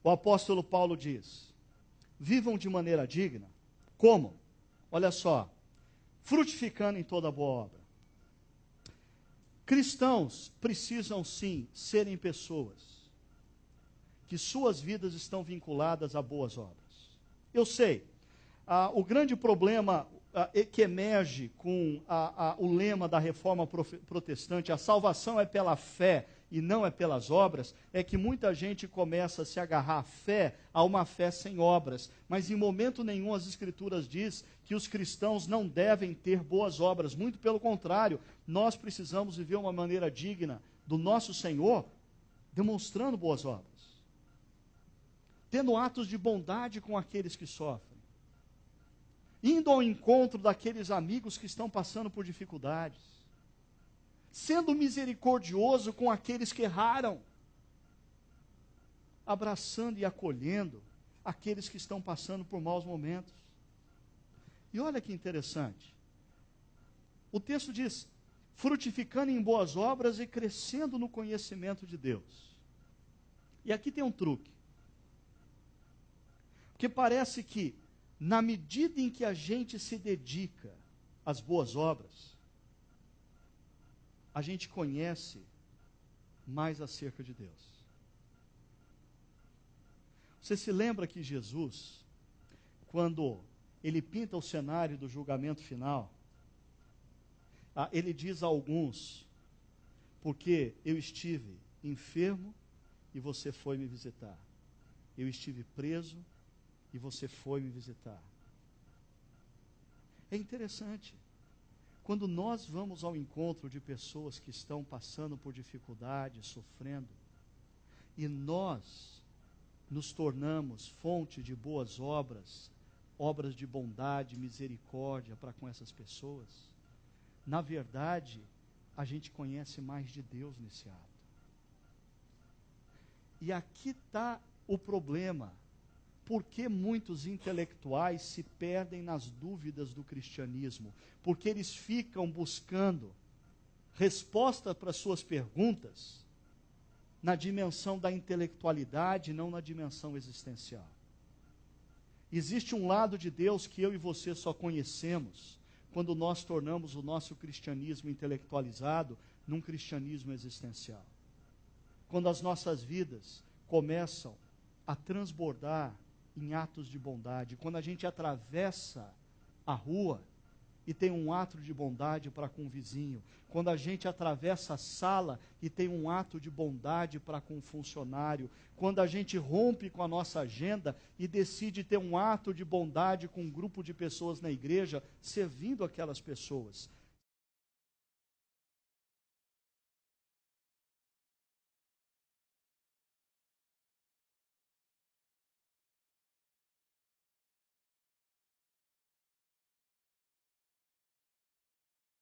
O apóstolo Paulo diz: vivam de maneira digna. Como? Olha só, frutificando em toda boa obra. Cristãos precisam sim serem pessoas que suas vidas estão vinculadas a boas obras. Eu sei, o grande problema que emerge com o lema da reforma protestante, a salvação é pela fé e não é pelas obras, é que muita gente começa a se agarrar à fé, a uma fé sem obras, mas em momento nenhum as Escrituras diz que os cristãos não devem ter boas obras, muito pelo contrário, nós precisamos viver uma maneira digna do nosso Senhor, demonstrando boas obras, tendo atos de bondade com aqueles que sofrem, indo ao encontro daqueles amigos que estão passando por dificuldades, sendo misericordioso com aqueles que erraram, abraçando e acolhendo aqueles que estão passando por maus momentos. E olha que interessante, o texto diz, frutificando em boas obras e crescendo no conhecimento de Deus. E aqui tem um truque, porque parece que, na medida em que a gente se dedica às boas obras, a gente conhece mais acerca de Deus. Você se lembra que Jesus, quando ele pinta o cenário do julgamento final, ele diz a alguns, porque eu estive enfermo e você foi me visitar. Eu estive preso e você foi me visitar. É interessante. Quando nós vamos ao encontro de pessoas que estão passando por dificuldade, sofrendo, e nós nos tornamos fonte de boas obras, obras de bondade, misericórdia para com essas pessoas, na verdade, a gente conhece mais de Deus nesse ato. E aqui está o problema. Por que muitos intelectuais se perdem nas dúvidas do cristianismo? Porque eles ficam buscando resposta para suas perguntas na dimensão da intelectualidade, não na dimensão existencial. Existe um lado de Deus que eu e você só conhecemos quando nós tornamos o nosso cristianismo intelectualizado num cristianismo existencial. Quando as nossas vidas começam a transbordar em atos de bondade, quando a gente atravessa a rua e tem um ato de bondade para com o vizinho, quando a gente atravessa a sala e tem um ato de bondade para com o funcionário, quando a gente rompe com a nossa agenda e decide ter um ato de bondade com um grupo de pessoas na igreja, servindo aquelas pessoas.